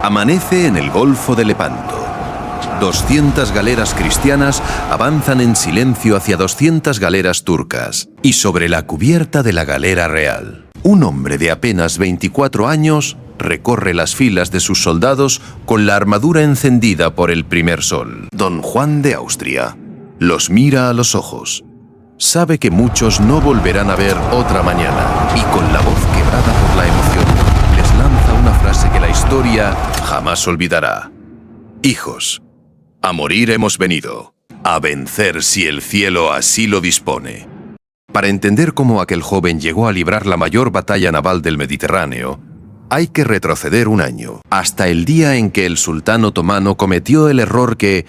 Amanece en el Golfo de Lepanto. 200 galeras cristianas avanzan en silencio hacia 200 galeras turcas. Y sobre la cubierta de la galera real, un hombre de apenas 24 años recorre las filas de sus soldados con la armadura encendida por el primer sol. Don Juan de Austria los mira a los ojos. Sabe que muchos no volverán a ver otra mañana y con la voz quebrada por la emoción les lanza una frase que la historia jamás olvidará. Hijos, a morir hemos venido, a vencer si el cielo así lo dispone. Para entender cómo aquel joven llegó a librar la mayor batalla naval del Mediterráneo, hay que retroceder un año, hasta el día en que el sultán otomano cometió el error que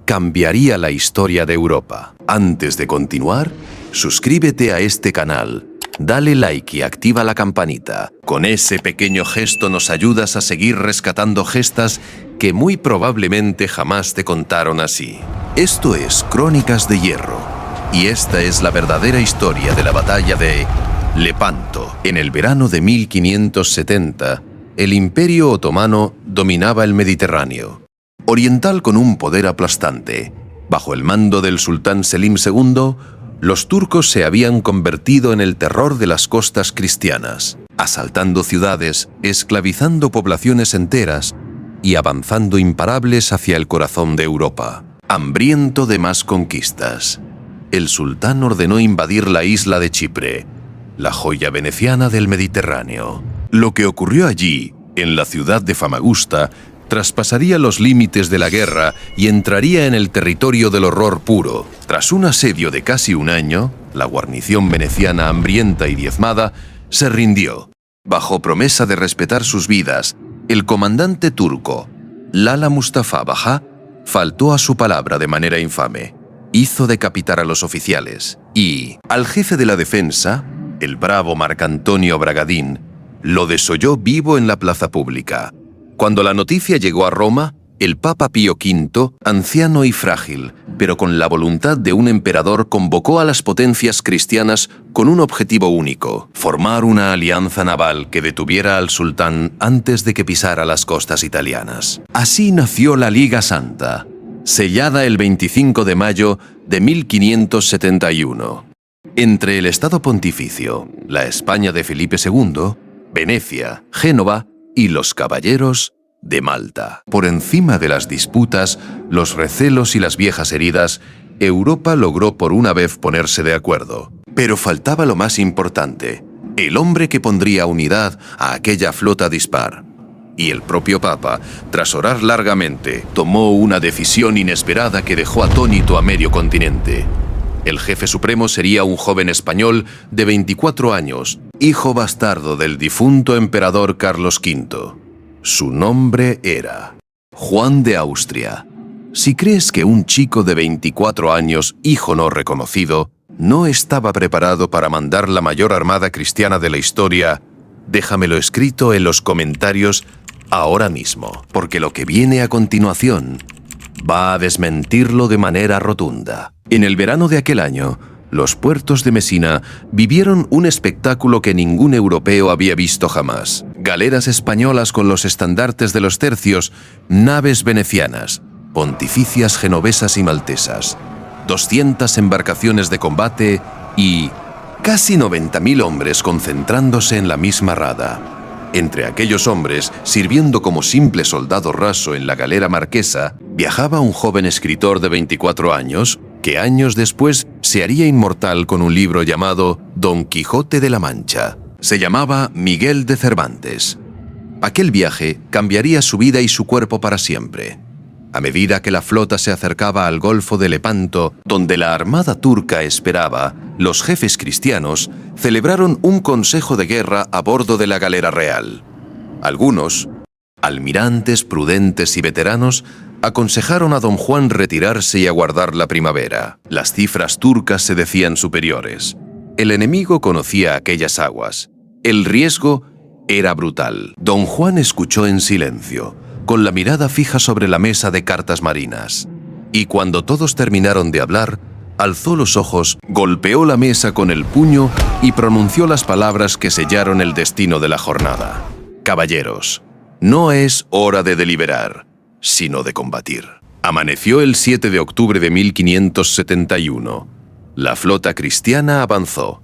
cambiaría la historia de Europa. Antes de continuar, suscríbete a este canal, dale like y activa la campanita. Con ese pequeño gesto nos ayudas a seguir rescatando gestas que muy probablemente jamás te contaron así. Esto es Crónicas de Hierro, y esta es la verdadera historia de la batalla de Lepanto. En el verano de 1570, el Imperio Otomano dominaba el Mediterráneo, oriental con un poder aplastante. Bajo el mando del sultán Selim II, los turcos se habían convertido en el terror de las costas cristianas, asaltando ciudades, esclavizando poblaciones enteras y avanzando imparables hacia el corazón de Europa. Hambriento de más conquistas, el sultán ordenó invadir la isla de Chipre, la joya veneciana del Mediterráneo. Lo que ocurrió allí, en la ciudad de Famagusta, traspasaría los límites de la guerra y entraría en el territorio del horror puro. Tras un asedio de casi un año, la guarnición veneciana hambrienta y diezmada se rindió. Bajo promesa de respetar sus vidas, el comandante turco, Lala Mustafa Bajá, faltó a su palabra de manera infame. Hizo decapitar a los oficiales y, al jefe de la defensa, el bravo Marcantonio Bragadín, lo desolló vivo en la plaza pública. Cuando la noticia llegó a Roma, el Papa Pío V, anciano y frágil, pero con la voluntad de un emperador, convocó a las potencias cristianas con un objetivo único: formar una alianza naval que detuviera al sultán antes de que pisara las costas italianas. Así nació la Liga Santa, sellada el 25 de mayo de 1571. Entre el Estado Pontificio, la España de Felipe II, Venecia, Génova y los caballeros de Malta. Por encima de las disputas, los recelos y las viejas heridas, Europa logró por una vez ponerse de acuerdo. Pero faltaba lo más importante: el hombre que pondría unidad a aquella flota dispar. Y el propio Papa, tras orar largamente, tomó una decisión inesperada que dejó atónito a medio continente. El jefe supremo sería un joven español de 24 años, hijo bastardo del difunto emperador Carlos V. Su nombre era Juan de Austria. Si crees que un chico de 24 años, hijo no reconocido, no estaba preparado para mandar la mayor armada cristiana de la historia, déjamelo escrito en los comentarios ahora mismo, porque lo que viene a continuación va a desmentirlo de manera rotunda. En el verano de aquel año, los puertos de Mesina vivieron un espectáculo que ningún europeo había visto jamás. Galeras españolas con los estandartes de los tercios, naves venecianas, pontificias genovesas y maltesas, 200 embarcaciones de combate y casi 90.000 hombres concentrándose en la misma rada. Entre aquellos hombres, sirviendo como simple soldado raso en la galera marquesa, viajaba un joven escritor de 24 años, que años después se haría inmortal con un libro llamado Don Quijote de la Mancha. Se llamaba Miguel de Cervantes. Aquel viaje cambiaría su vida y su cuerpo para siempre. A medida que la flota se acercaba al Golfo de Lepanto, donde la armada turca esperaba, los jefes cristianos celebraron un consejo de guerra a bordo de la galera real. Algunos, almirantes prudentes y veteranos, aconsejaron a don Juan retirarse y aguardar la primavera. Las cifras turcas se decían superiores. El enemigo conocía aquellas aguas. El riesgo era brutal. Don Juan escuchó en silencio, con la mirada fija sobre la mesa de cartas marinas. Y cuando todos terminaron de hablar, alzó los ojos, golpeó la mesa con el puño y pronunció las palabras que sellaron el destino de la jornada. Caballeros, No es hora de deliberar, sino de combatir. Amaneció el 7 de octubre de 1571. La flota cristiana avanzó,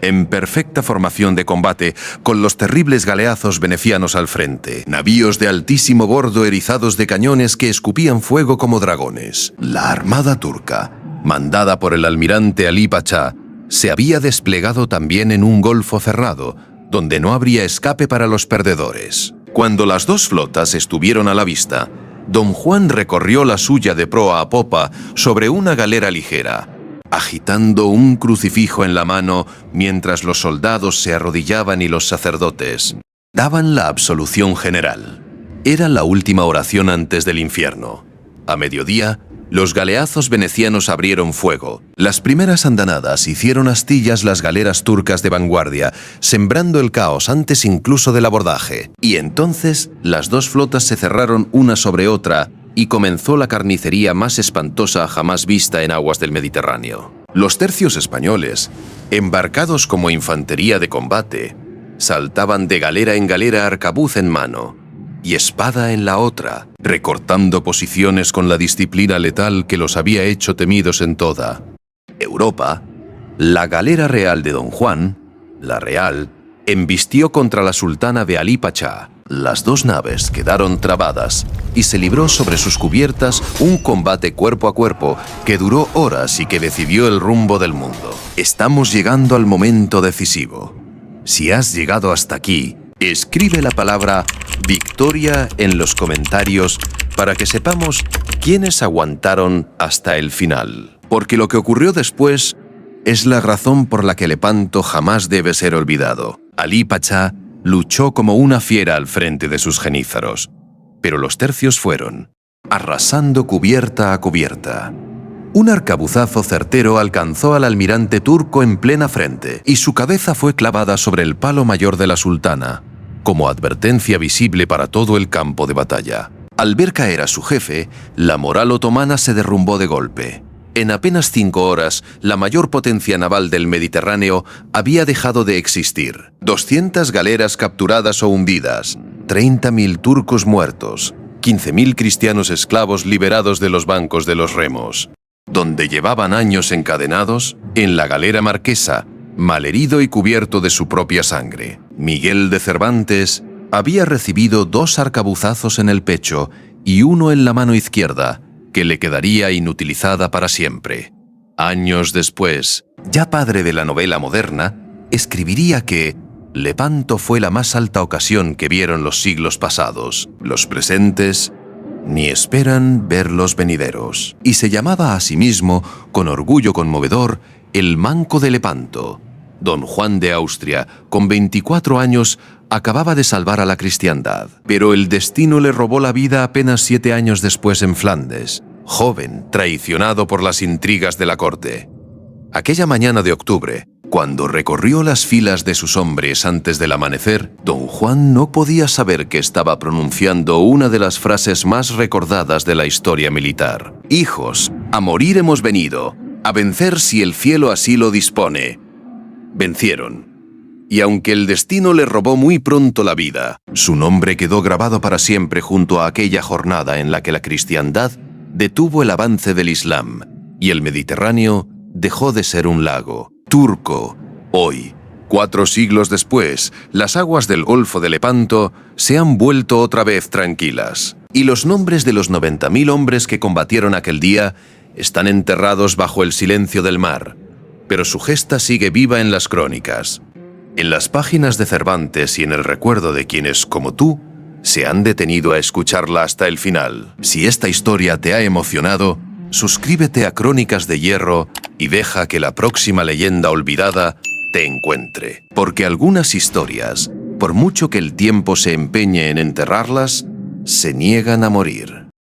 en perfecta formación de combate, con los terribles galeazos venecianos al frente, navíos de altísimo bordo erizados de cañones que escupían fuego como dragones. La armada turca, mandada por el almirante Ali Pachá, se había desplegado también en un golfo cerrado, donde no habría escape para los perdedores. Cuando las dos flotas estuvieron a la vista, Don Juan recorrió la suya de proa a popa sobre una galera ligera, agitando un crucifijo en la mano mientras los soldados se arrodillaban y los sacerdotes daban la absolución general. Era la última oración antes del infierno. A mediodía, los galeazos venecianos abrieron fuego. Las primeras andanadas hicieron astillas las galeras turcas de vanguardia, sembrando el caos antes incluso del abordaje. Y entonces las dos flotas se cerraron una sobre otra y comenzó la carnicería más espantosa jamás vista en aguas del Mediterráneo. Los tercios españoles, embarcados como infantería de combate, saltaban de galera en galera arcabuz en mano y espada en la otra, recortando posiciones con la disciplina letal que los había hecho temidos en toda Europa. La galera real de Don Juan, la Real, embistió contra la sultana de Ali Pachá. Las dos naves quedaron trabadas y se libró sobre sus cubiertas un combate cuerpo a cuerpo que duró horas y que decidió el rumbo del mundo. Estamos llegando al momento decisivo. Si has llegado hasta aquí, escribe la palabra victoria en los comentarios para que sepamos quiénes aguantaron hasta el final. Porque lo que ocurrió después es la razón por la que Lepanto jamás debe ser olvidado. Ali Pachá luchó como una fiera al frente de sus genízaros, pero los tercios fueron, arrasando cubierta a cubierta. Un arcabuzazo certero alcanzó al almirante turco en plena frente y su cabeza fue clavada sobre el palo mayor de la sultana, como advertencia visible para todo el campo de batalla. Al ver caer a su jefe, la moral otomana se derrumbó de golpe. En apenas 5 horas, la mayor potencia naval del Mediterráneo había dejado de existir. 200 galeras capturadas o hundidas, 30.000 turcos muertos, 15.000 cristianos esclavos liberados de los bancos de los remos. Donde llevaban años encadenados, en la galera marquesa, malherido y cubierto de su propia sangre. Miguel de Cervantes había recibido 2 arcabuzazos en el pecho y uno en la mano izquierda, que le quedaría inutilizada para siempre. Años después, ya padre de la novela moderna, escribiría que Lepanto fue la más alta ocasión que vieron los siglos pasados. Los presentes ni esperan ver los venideros. Y se llamaba a sí mismo, con orgullo conmovedor, el Manco de Lepanto. Don Juan de Austria, con 24 años, acababa de salvar a la cristiandad, pero el destino le robó la vida apenas 7 años después en Flandes, joven, traicionado por las intrigas de la corte. Aquella mañana de octubre, cuando recorrió las filas de sus hombres antes del amanecer, Don Juan no podía saber que estaba pronunciando una de las frases más recordadas de la historia militar. «Hijos, a morir hemos venido, a vencer si el cielo así lo dispone». Vencieron. Y aunque el destino le robó muy pronto la vida, su nombre quedó grabado para siempre junto a aquella jornada en la que la cristiandad detuvo el avance del Islam y el Mediterráneo dejó de ser un lago turco. Hoy, 4 siglos después, las aguas del Golfo de Lepanto se han vuelto otra vez tranquilas, y los nombres de los 90.000 hombres que combatieron aquel día están enterrados bajo el silencio del mar, pero su gesta sigue viva en las crónicas, en las páginas de Cervantes y en el recuerdo de quienes, como tú, se han detenido a escucharla hasta el final. Si esta historia te ha emocionado, suscríbete a Crónicas de Hierro y deja que la próxima leyenda olvidada te encuentre. Porque algunas historias, por mucho que el tiempo se empeñe en enterrarlas, se niegan a morir.